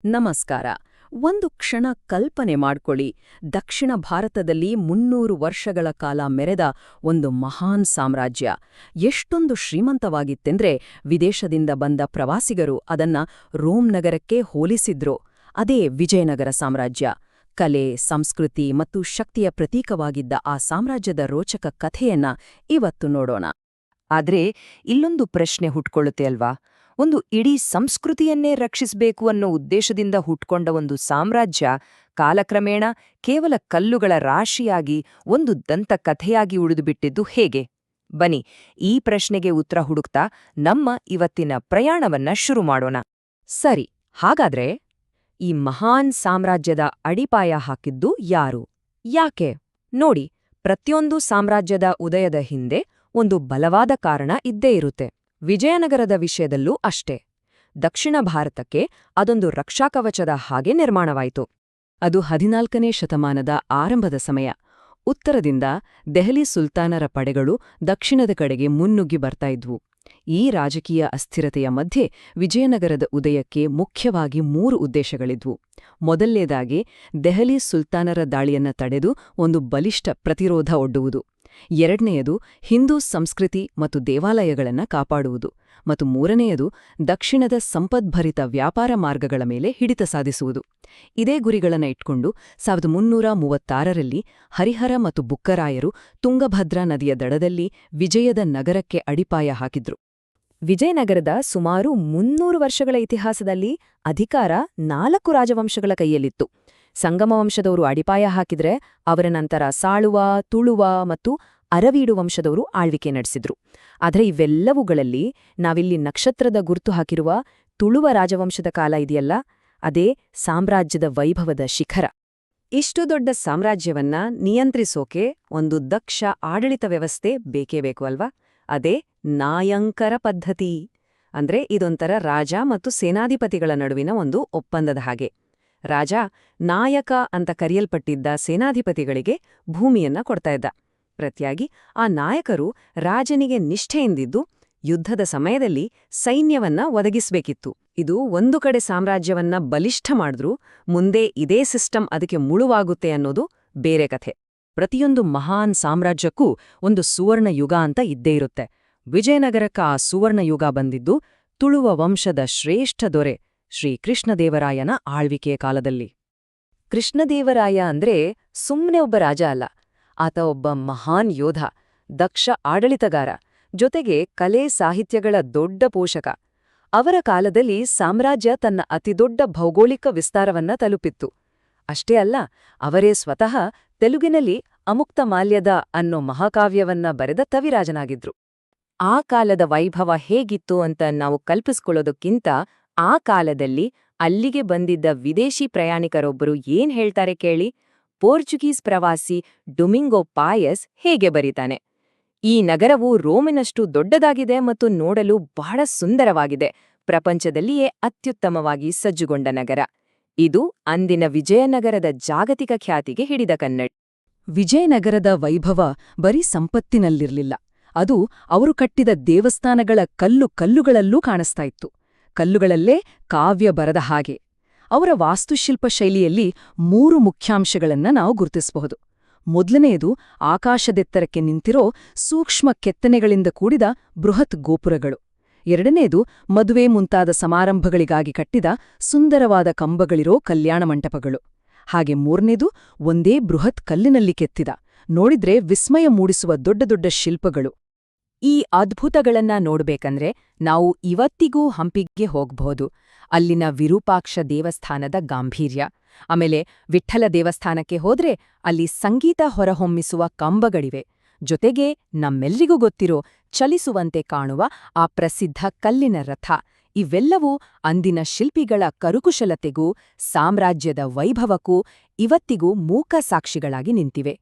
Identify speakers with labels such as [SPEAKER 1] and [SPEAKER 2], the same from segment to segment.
[SPEAKER 1] ನಮಸ್ಕಾರ. ಒಂದು ಕ್ಷಣ ಕಲ್ಪನೆ ಮಾಡ್ಕೊಳ್ಳಿ. ದಕ್ಷಿಣ ಭಾರತದಲ್ಲಿ 300 ವರ್ಷಗಳ ಕಾಲ ಮೆರೆದ ಒಂದು ಮಹಾನ್ ಸಾಮ್ರಾಜ್ಯ ಎಷ್ಟೊಂದು ಶ್ರೀಮಂತವಾಗಿತ್ತೆಂದ್ರೆ ವಿದೇಶದಿಂದ ಬಂದ ಪ್ರವಾಸಿಗರು ಅದನ್ನ ರೋಮ್ ನಗರಕ್ಕೆ ಹೋಲಿಸಿದ್ರು. ಅದೇ ವಿಜಯನಗರ ಸಾಮ್ರಾಜ್ಯ. ಕಲೆ, ಸಂಸ್ಕೃತಿ ಮತ್ತು ಶಕ್ತಿಯ ಪ್ರತೀಕವಾಗಿದ್ದ ಆ ಸಾಮ್ರಾಜ್ಯದ ರೋಚಕ ಕಥೆಯನ್ನ ಇವತ್ತು ನೋಡೋಣ.
[SPEAKER 2] ಆದ್ರೆ ಇಲ್ಲೊಂದು ಪ್ರಶ್ನೆ ಹುಟ್ಕೊಳ್ಳುತ್ತೆ ಅಲ್ವಾ? ಒಂದು ಇಡೀ ಸಂಸ್ಕೃತಿಯನ್ನೇ ರಕ್ಷಿಸಬೇಕು ಅನ್ನೋ ಉದ್ದೇಶದಿಂದ ಹುಟ್ಕೊಂಡ ಒಂದು ಸಾಮ್ರಾಜ್ಯ ಕಾಲಕ್ರಮೇಣ ಕೇವಲ ಕಲ್ಲುಗಳ ರಾಶಿಯಾಗಿ ಒಂದು ದಂತಕಥೆಯಾಗಿ ಉಳಿದುಬಿಟ್ಟಿದ್ದು ಹೇಗೆ? ಬನ್ನಿ, ಈ ಪ್ರಶ್ನೆಗೆ ಉತ್ತರ ಹುಡುಕ್ತಾ ನಮ್ಮ ಇವತ್ತಿನ ಪ್ರಯಾಣವನ್ನ ಶುರು ಮಾಡೋಣ. ಸರಿ, ಹಾಗಾದ್ರೆ ಈ ಮಹಾನ್ ಸಾಮ್ರಾಜ್ಯದ ಅಡಿಪಾಯ ಹಾಕಿದ್ದು ಯಾರು? ಯಾಕೆ? ನೋಡಿ, ಪ್ರತಿಯೊಂದು ಸಾಮ್ರಾಜ್ಯದ ಉದಯದ ಹಿಂದೆ ಒಂದು ಬಲವಾದ ಕಾರಣ ಇದ್ದೇ ಇರುತ್ತೆ. ವಿಜಯನಗರದ ವಿಷಯದಲ್ಲೂ ಅಷ್ಟೇ. ದಕ್ಷಿಣ ಭಾರತಕ್ಕೆ ಅದೊಂದು ರಕ್ಷಾಕವಚದ ಹಾಗೆ ನಿರ್ಮಾಣವಾಯಿತು.
[SPEAKER 1] ಅದು 14ನೇ ಶತಮಾನದ ಆರಂಭದ ಸಮಯ. ಉತ್ತರದಿಂದ ದೆಹಲಿ ಸುಲ್ತಾನರ ಪಡೆಗಳು ದಕ್ಷಿಣದ ಕಡೆಗೆ ಮುನ್ನುಗ್ಗಿ ಬರ್ತಾ ಇದ್ವು. ಈ ರಾಜಕೀಯ ಅಸ್ಥಿರತೆಯ ಮಧ್ಯೆ ವಿಜಯನಗರದ ಉದಯಕ್ಕೆ ಮುಖ್ಯವಾಗಿ 3 ಉದ್ದೇಶಗಳಿದ್ವು. ಮೊದಲನೇದಾಗಿ ದೆಹಲಿ ಸುಲ್ತಾನರ ದಾಳಿಯನ್ನ ತಡೆದು ಒಂದು ಬಲಿಷ್ಠ ಪ್ರತಿರೋಧ ಒಡ್ಡುವುದು. ಎರಡನೆಯದು ಹಿಂದೂ ಸಂಸ್ಕೃತಿ ಮತ್ತು ದೇವಾಲಯಗಳನ್ನು ಕಾಪಾಡುವುದು. ಮತ್ತು ಮೂರನೆಯದು ದಕ್ಷಿಣದ ಸಂಪದ್ಭರಿತ ವ್ಯಾಪಾರ ಮಾರ್ಗಗಳ ಮೇಲೆ ಹಿಡಿತ ಸಾಧಿಸುವುದು. ಇದೇ ಗುರಿಗಳನ್ನು ಇಟ್ಕೊಂಡು 1336ರಲ್ಲಿ ಹರಿಹರ ಮತ್ತು ಬುಕ್ಕರಾಯರು ತುಂಗಭದ್ರಾ ನದಿಯ ದಡದಲ್ಲಿ ವಿಜಯದ ನಗರಕ್ಕೆ ಅಡಿಪಾಯ ಹಾಕಿದ್ರು.
[SPEAKER 2] ವಿಜಯನಗರದ ಸುಮಾರು 300 ವರ್ಷಗಳ ಇತಿಹಾಸದಲ್ಲಿ ಅಧಿಕಾರ 4 ರಾಜವಂಶಗಳ ಕೈಯಲ್ಲಿತ್ತು. ಸಂಗಮ ವಂಶದವರು ಅಡಿಪಾಯ ಹಾಕಿದ್ರೆ ಅವರ ನಂತರ ಸಾಳುವ, ತುಳುವ ಮತ್ತು ಅರವೀಡು ವಂಶದವರು ಆಳ್ವಿಕೆ ನಡೆಸಿದ್ರು. ಆದರೆ ಇವೆಲ್ಲವುಗಳಲ್ಲಿ ನಾವಿಲ್ಲಿ ನಕ್ಷತ್ರದ ಗುರುತು ಹಾಕಿರುವ ತುಳುವ ರಾಜವಂಶದ ಕಾಲ ಇದೆಯಲ್ಲ, ಅದೇ ಸಾಮ್ರಾಜ್ಯದ ವೈಭವದ ಶಿಖರ. ಇಷ್ಟು ದೊಡ್ಡ ಸಾಮ್ರಾಜ್ಯವನ್ನ ನಿಯಂತ್ರಿಸೋಕೆ ಒಂದು ದಕ್ಷ ಆಡಳಿತ ವ್ಯವಸ್ಥೆ ಬೇಕೇ ಬೇಕು ಅಲ್ವಾ? ಅದೇ ನಾಯಂಕರ ಪದ್ಧತಿ. ಅಂದ್ರೆ ಇದೊಂಥರ ರಾಜ ಮತ್ತು ಸೇನಾಧಿಪತಿಗಳ ನಡುವಿನ ಒಂದು ಒಪ್ಪಂದದ ಹಾಗೆ. ರಾಜ ನಾಯಕ ಅಂತ ಕರೆಯಲ್ಪಟ್ಟಿದ್ದ ಸೇನಾಧಿಪತಿಗಳಿಗೆ ಭೂಮಿಯನ್ನ ಕೊಡ್ತಾ ಇದ್ದ. ಪ್ರತಿಯಾಗಿ ಆ ನಾಯಕರು ರಾಜನಿಗೆ ನಿಷ್ಠೆಯಿಂದಿದ್ದು ಯುದ್ಧದ ಸಮಯದಲ್ಲಿ ಸೈನ್ಯವನ್ನ ಒದಗಿಸ್ಬೇಕಿತ್ತು. ಇದು ಒಂದು ಕಡೆ ಸಾಮ್ರಾಜ್ಯವನ್ನ ಬಲಿಷ್ಠ ಮಾಡಿದ್ರೂ ಮುಂದೆ ಇದೇ ಸಿಸ್ಟಮ್ ಅದಕ್ಕೆ ಮುಳುವಾಗುತ್ತೆ ಅನ್ನೋದು ಬೇರೆ ಕಥೆ.
[SPEAKER 1] ಪ್ರತಿಯೊಂದು ಮಹಾನ್ ಸಾಮ್ರಾಜ್ಯಕ್ಕೂ ಒಂದು ಸುವರ್ಣ ಯುಗ ಅಂತ ಇದ್ದೇ ಇರುತ್ತೆ. ವಿಜಯನಗರಕ್ಕ ಆ ಸುವರ್ಣ ಯುಗ ಬಂದಿದ್ದು ತುಳುವ ವಂಶದ ಶ್ರೇಷ್ಠ ದೊರೆ ಶ್ರೀ ಕೃಷ್ಣದೇವರಾಯನ ಆಳ್ವಿಕೆಯ ಕಾಲದಲ್ಲಿ.
[SPEAKER 2] ಕೃಷ್ಣದೇವರಾಯ ಅಂದ್ರೆ ಸುಮ್ಮನೆ ಒಬ್ಬ ರಾಜ ಅಲ್ಲ. ಆತ ಒಬ್ಬ ಮಹಾನ್ ಯೋಧ, ದಕ್ಷ ಆಡಳಿತಗಾರ, ಜೊತೆಗೆ ಕಲೆ ಸಾಹಿತ್ಯಗಳ ದೊಡ್ಡ ಪೋಷಕ. ಅವರ ಕಾಲದಲ್ಲಿ ಸಾಮ್ರಾಜ್ಯ ತನ್ನ ಅತಿದೊಡ್ಡ ಭೌಗೋಳಿಕ ವಿಸ್ತಾರವನ್ನ ತಲುಪಿತ್ತು. ಅಷ್ಟೇ ಅಲ್ಲ, ಅವರೇ ಸ್ವತಃ ತೆಲುಗಿನಲ್ಲಿ ಅಮುಕ್ತ ಮಾಲ್ಯದ ಅನ್ನೋ ಮಹಾಕಾವ್ಯವನ್ನ ಬರೆದ ಕವಿರಾಜನಾಗಿದ್ರು. ಆ ಕಾಲದ ವೈಭವ ಹೇಗಿತ್ತು ಅಂತ ನಾವು ಕಲ್ಪಿಸ್ಕೊಳ್ಳೋದಕ್ಕಿಂತ ಆ ಕಾಲದಲ್ಲಿ ಅಲ್ಲಿಗೆ ಬಂದಿದ್ದ ವಿದೇಶಿ ಪ್ರಯಾಣಿಕರೊಬ್ಬರು ಏನ್ ಹೇಳ್ತಾರೆ ಕೇಳಿ. ಪೋರ್ಚುಗೀಸ್ ಪ್ರವಾಸಿ ಡೊಮಿಂಗೋ ಪಾಯಸ್ ಹೇಗೆ ಬರೀತಾನೆ: ಈ ನಗರವು ರೋಮಿನಷ್ಟು ದೊಡ್ಡದಾಗಿದೆ ಮತ್ತು ನೋಡಲು ಬಹಳ ಸುಂದರವಾಗಿದೆ. ಪ್ರಪಂಚದಲ್ಲಿಯೇ ಅತ್ಯುತ್ತಮವಾಗಿ ಸಜ್ಜುಗೊಂಡ ನಗರ. ಇದು ಅಂದಿನ ವಿಜಯನಗರದ ಜಾಗತಿಕ ಖ್ಯಾತಿಗೆ ಹಿಡಿದ ಕನ್ನಡಿ.
[SPEAKER 1] ವಿಜಯನಗರದ ವೈಭವ ಬರೀ ಸಂಪತ್ತಿನಲ್ಲಿರ್ಲಿಲ್ಲ. ಅದು ಅವರು ಕಟ್ಟಿದ ದೇವಸ್ಥಾನಗಳ ಕಲ್ಲುಗಳಲ್ಲೂ ಕಾಣಿಸ್ತಾ ಇತ್ತು. ಕಲ್ಲುಗಳಲ್ಲೇ ಕಾವ್ಯ ಬರದ ಹಾಗೆ. ಅವರ ವಾಸ್ತುಶಿಲ್ಪ ಶೈಲಿಯಲ್ಲಿ 3 ಮುಖ್ಯಾಂಶಗಳನ್ನ ನಾವು ಗುರುತಿಸಬಹುದು. ಮೊದಲನೆಯದು ಆಕಾಶದೆತ್ತರಕ್ಕೆ ನಿಂತಿರೋ ಸೂಕ್ಷ್ಮ ಕೆತ್ತನೆಗಳಿಂದ ಕೂಡಿದ ಬೃಹತ್ ಗೋಪುರಗಳು. ಎರಡನೆಯದು ಮದುವೆ ಮುಂತಾದ ಸಮಾರಂಭಗಳಿಗಾಗಿ ಕಟ್ಟಿದ ಸುಂದರವಾದ ಕಂಬಗಳಿರೋ ಕಲ್ಯಾಣ ಮಂಟಪಗಳು. ಹಾಗೆ ಮೂರನೇದು ಒಂದೇ ಬೃಹತ್ ಕಲ್ಲಿನಲ್ಲಿ ಕೆತ್ತಿದ, ನೋಡಿದ್ರೆ ವಿಸ್ಮಯ ಮೂಡಿಸುವ ದೊಡ್ಡ ದೊಡ್ಡ ಶಿಲ್ಪಗಳು.
[SPEAKER 2] ಈ ಅದ್ಭುತಗಳನ್ನ ನೋಡ್ಬೇಕಂದ್ರೆ ನಾವು ಇವತ್ತಿಗೂ ಹಂಪಿಗೆ ಹೋಗ್ಬಹುದು. ಅಲ್ಲಿನ ವಿರೂಪಾಕ್ಷ ದೇವಸ್ಥಾನದ ಗಾಂಭೀರ್ಯ, ಆಮೇಲೆ ವಿಠ್ಠಲ ದೇವಸ್ಥಾನಕ್ಕೆ ಹೋದ್ರೆ ಅಲ್ಲಿ ಸಂಗೀತ ಹೊರಹೊಮ್ಮಿಸುವ ಕಂಬಗಳಿವೆ. ಜೊತೆಗೆ ನಮ್ಮೆಲ್ರಿಗೂ ಗೊತ್ತಿರೋ ಚಲಿಸುವಂತೆ ಕಾಣುವ ಆ ಪ್ರಸಿದ್ಧ ಕಲ್ಲಿನ ರಥ. ಇವೆಲ್ಲವೂ ಅಂದಿನ ಶಿಲ್ಪಿಗಳ ಕರುಕುಶಲತೆಗೂ ಸಾಮ್ರಾಜ್ಯದ ವೈಭವಕ್ಕೂ ಇವತ್ತಿಗೂ ಮೂಕ ಸಾಕ್ಷಿಗಳಾಗಿ ನಿಂತಿವೆ.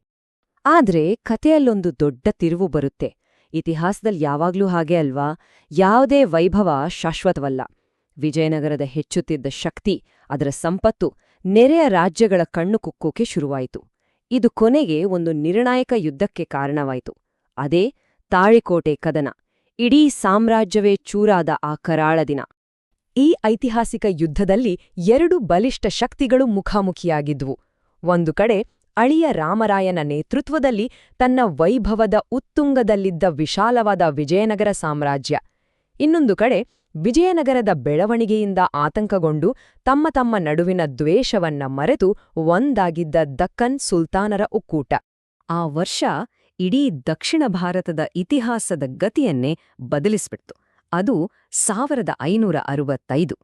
[SPEAKER 2] ಆದ್ರೆ ಕಥೆಯಲ್ಲೊಂದು ದೊಡ್ಡ ತಿರುವು ಬರುತ್ತೆ. ಇತಿಹಾಸದಲ್ಲಿ ಯಾವಾಗ್ಲೂ ಹಾಗೆ ಅಲ್ವಾ? ಯಾವುದೇ ವೈಭವ ಶಾಶ್ವತವಲ್ಲ. ವಿಜಯನಗರದ ಹೆಚ್ಚುತ್ತಿದ್ದ ಶಕ್ತಿ, ಅದರ ಸಂಪತ್ತು ನೆರೆಯ ರಾಜ್ಯಗಳ ಕಣ್ಣು ಕುಕ್ಕೋಕೆ ಶುರುವಾಯಿತು. ಇದು ಕೊನೆಗೆ ಒಂದು ನಿರ್ಣಾಯಕ ಯುದ್ಧಕ್ಕೆ ಕಾರಣವಾಯಿತು. ಅದೇ ತಾಳಿಕೋಟೆ ಕದನ. ಇಡೀ ಸಾಮ್ರಾಜ್ಯವೇ ಚೂರಾದ ಆ ಕರಾಳ ದಿನ. ಈ ಐತಿಹಾಸಿಕ ಯುದ್ಧದಲ್ಲಿ 2 ಬಲಿಷ್ಠ ಶಕ್ತಿಗಳು ಮುಖಾಮುಖಿಯಾಗಿದ್ವು. ಒಂದು ಕಡೆ ಅಳಿಯ ರಾಮರಾಯನ ನೇತೃತ್ವದಲ್ಲಿ ತನ್ನ ವೈಭವದ ಉತ್ತುಂಗದಲ್ಲಿದ್ದ ವಿಶಾಲವಾದ ವಿಜಯನಗರ ಸಾಮ್ರಾಜ್ಯ. ಇನ್ನೊಂದು ಕಡೆ ವಿಜಯನಗರದ ಬೆಳವಣಿಗೆಯಿಂದ ಆತಂಕಗೊಂಡು ತಮ್ಮ ನಡುವಿನ ದ್ವೇಷವನ್ನ ಮರೆತು ಒಂದಾಗಿದ್ದ ದಕ್ಕನ್ ಸುಲ್ತಾನರ ಒಕ್ಕೂಟ. ಆ ವರ್ಷ ಇಡೀ ದಕ್ಷಿಣ ಭಾರತದ ಇತಿಹಾಸದ ಗತಿಯನ್ನೇ ಬದಲಿಸ್ಬಿಡ್ತು. ಅದು 1565.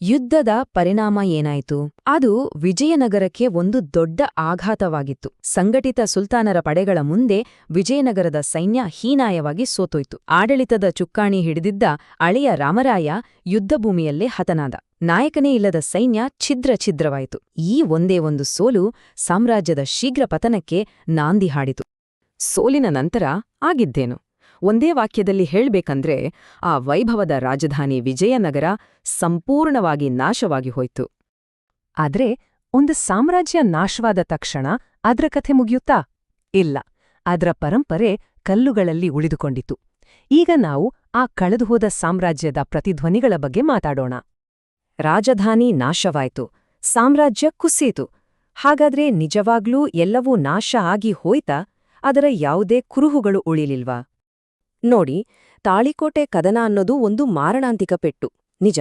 [SPEAKER 2] ಯುದ್ಧದ ಪರಿಣಾಮ ಏನಾಯಿತು? ಅದು ವಿಜಯನಗರಕ್ಕೆ ಒಂದು ದೊಡ್ಡ ಆಘಾತವಾಗಿತ್ತು. ಸಂಘಟಿತ ಸುಲ್ತಾನರ ಪಡೆಗಳ ಮುಂದೆ ವಿಜಯನಗರದ ಸೈನ್ಯ ಹೀನಾಯವಾಗಿ ಸೋತೋಯ್ತು. ಆಡಳಿತದ ಚುಕ್ಕಾಣಿ ಹಿಡಿದಿದ್ದ ಅಳೆಯ ರಾಮರಾಯ ಯುದ್ಧಭೂಮಿಯಲ್ಲೇ ಹತನಾದ. ನಾಯಕನೇ ಇಲ್ಲದ ಸೈನ್ಯ ಛಿದ್ರವಾಯಿತು. ಈ ಒಂದೇ ಒಂದು ಸೋಲು ಸಾಮ್ರಾಜ್ಯದ ಶೀಘ್ರ ಪತನಕ್ಕೆ ನಾಂದಿ ಹಾಡಿತು. ಸೋಲಿನ ನಂತರ ಆಗಿದ್ದೇನು? ಒಂದೇ ವಾಕ್ಯದಲ್ಲಿ ಹೇಳ್ಬೇಕಂದ್ರೆ ಆ ವೈಭವದ ರಾಜಧಾನಿ ವಿಜಯನಗರ ಸಂಪೂರ್ಣವಾಗಿ ನಾಶವಾಗಿ ಹೋಯ್ತು. ಆದ್ರೆ ಒಂದು ಸಾಮ್ರಾಜ್ಯ ನಾಶವಾದ ತಕ್ಷಣ ಅದ್ರ ಕಥೆ ಮುಗಿಯುತ್ತಾ? ಇಲ್ಲ, ಅದರ ಪರಂಪರೆ ಕಲ್ಲುಗಳಲ್ಲಿ ಉಳಿದುಕೊಂಡಿತು. ಈಗ ನಾವು ಆ ಕಳೆದುಹೋದ ಸಾಮ್ರಾಜ್ಯದ ಪ್ರತಿಧ್ವನಿಗಳ ಬಗ್ಗೆ ಮಾತಾಡೋಣ. ರಾಜಧಾನಿ ನಾಶವಾಯ್ತು, ಸಾಮ್ರಾಜ್ಯ ಕುಸಿಯಿತು. ಹಾಗಾದ್ರೆ ನಿಜವಾಗ್ಲೂ ಎಲ್ಲವೂ ನಾಶ ಆಗಿ ಹೋಯ್ತಾ? ಅದರ ಯಾವುದೇ ಕುರುಹುಗಳು ಉಳಿಲಿಲ್ವಾ? ನೋಡಿ, ತಾಳಿಕೋಟೆ ಕದನ ಅನ್ನೋದು ಒಂದು ಮಾರಣಾಂತಿಕ ಪೆಟ್ಟು, ನಿಜ.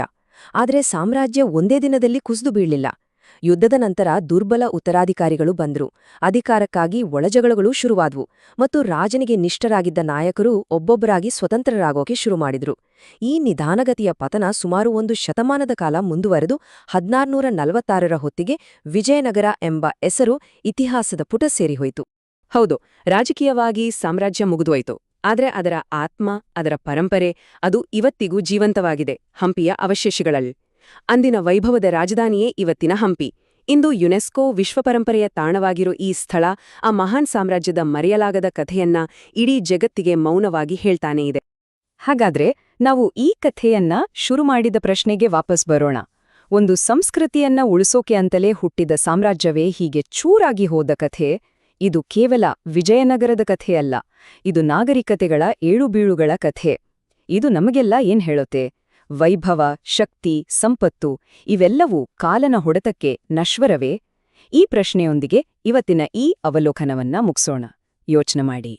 [SPEAKER 2] ಆದ್ರೆ ಸಾಮ್ರಾಜ್ಯ ಒಂದೇ ದಿನದಲ್ಲಿ ಕುಸಿದು ಬೀಳಲಿಲ್ಲ. ಯುದ್ಧದ ನಂತರ ದುರ್ಬಲ ಉತ್ತರಾಧಿಕಾರಿಗಳು ಬಂದ್ರು, ಅಧಿಕಾರಕ್ಕಾಗಿ ಒಳಜಗಳಗಳು ಶುರುವಾದ್ವು, ಮತ್ತು ರಾಜನಿಗೆ ನಿಷ್ಠರಾಗಿದ್ದ ನಾಯಕರು ಒಬ್ಬೊಬ್ಬರಾಗಿ ಸ್ವತಂತ್ರರಾಗೋಕೆ ಶುರುಮಾಡಿದ್ರು. ಈ ನಿಧಾನಗತಿಯ ಪತನ ಸುಮಾರು 1 ಶತಮಾನದ ಕಾಲ ಮುಂದುವರೆದು 1646ರ ಹೊತ್ತಿಗೆ ವಿಜಯನಗರ ಎಂಬ ಹೆಸರು ಇತಿಹಾಸದ ಪುಟ ಸೇರಿಹೋಯಿತು. ಹೌದು, ರಾಜಕೀಯವಾಗಿ ಸಾಮ್ರಾಜ್ಯ ಮುಗಿದೋಯ್ತು. ಆದ್ರೆ ಅದರ ಆತ್ಮ, ಅದರ ಪರಂಪರೆ, ಅದು ಇವತ್ತಿಗೂ ಜೀವಂತವಾಗಿದೆ ಹಂಪಿಯ ಅವಶೇಷಗಳಲ್ಲಿ. ಅಂದಿನ ವೈಭವದ ರಾಜಧಾನಿಯೇ ಇವತ್ತಿನ ಹಂಪಿ. ಇಂದು ಯುನೆಸ್ಕೋ ವಿಶ್ವಪರಂಪರೆಯ ತಾಣವಾಗಿರೋ ಈ ಸ್ಥಳ ಆ ಮಹಾನ್ ಸಾಮ್ರಾಜ್ಯದ ಮರೆಯಲಾಗದ ಕಥೆಯನ್ನ ಇಡೀ ಜಗತ್ತಿಗೆ ಮೌನವಾಗಿ ಹೇಳ್ತಾನೇ ಇದೆ. ಹಾಗಾದ್ರೆ ನಾವು ಈ ಕಥೆಯನ್ನ ಶುರು ಮಾಡಿದ ಪ್ರಶ್ನೆಗೆ ವಾಪಸ್ ಬರೋಣ. ಒಂದು ಸಂಸ್ಕೃತಿಯನ್ನ ಉಳಿಸೋಕೆ ಅಂತಲೇ ಹುಟ್ಟಿದ ಸಾಮ್ರಾಜ್ಯವೇ ಹೀಗೆ ಚೂರಾಗಿ ಹೋದ ಕಥೆ. ಇದು ಕೇವಲ ವಿಜಯನಗರದ ಕಥೆಯಲ್ಲ, ಇದು ನಾಗರಿಕತೆಗಳ ಏಳುಬೀಳುಗಳ ಕಥೆ. ಇದು ನಮಗೆಲ್ಲ ಏನ್ ಹೇಳುತ್ತೆ? ವೈಭವ, ಶಕ್ತಿ, ಸಂಪತ್ತು ಇವೆಲ್ಲವೂ ಕಾಲನ ಹೊಡೆತಕ್ಕೆ ನಶ್ವರವೇ? ಈ ಪ್ರಶ್ನೆಯೊಂದಿಗೆ ಇವತ್ತಿನ ಈ ಅವಲೋಕನವನ್ನ ಮುಗಿಸೋಣ. ಯೋಚನೆ ಮಾಡಿ.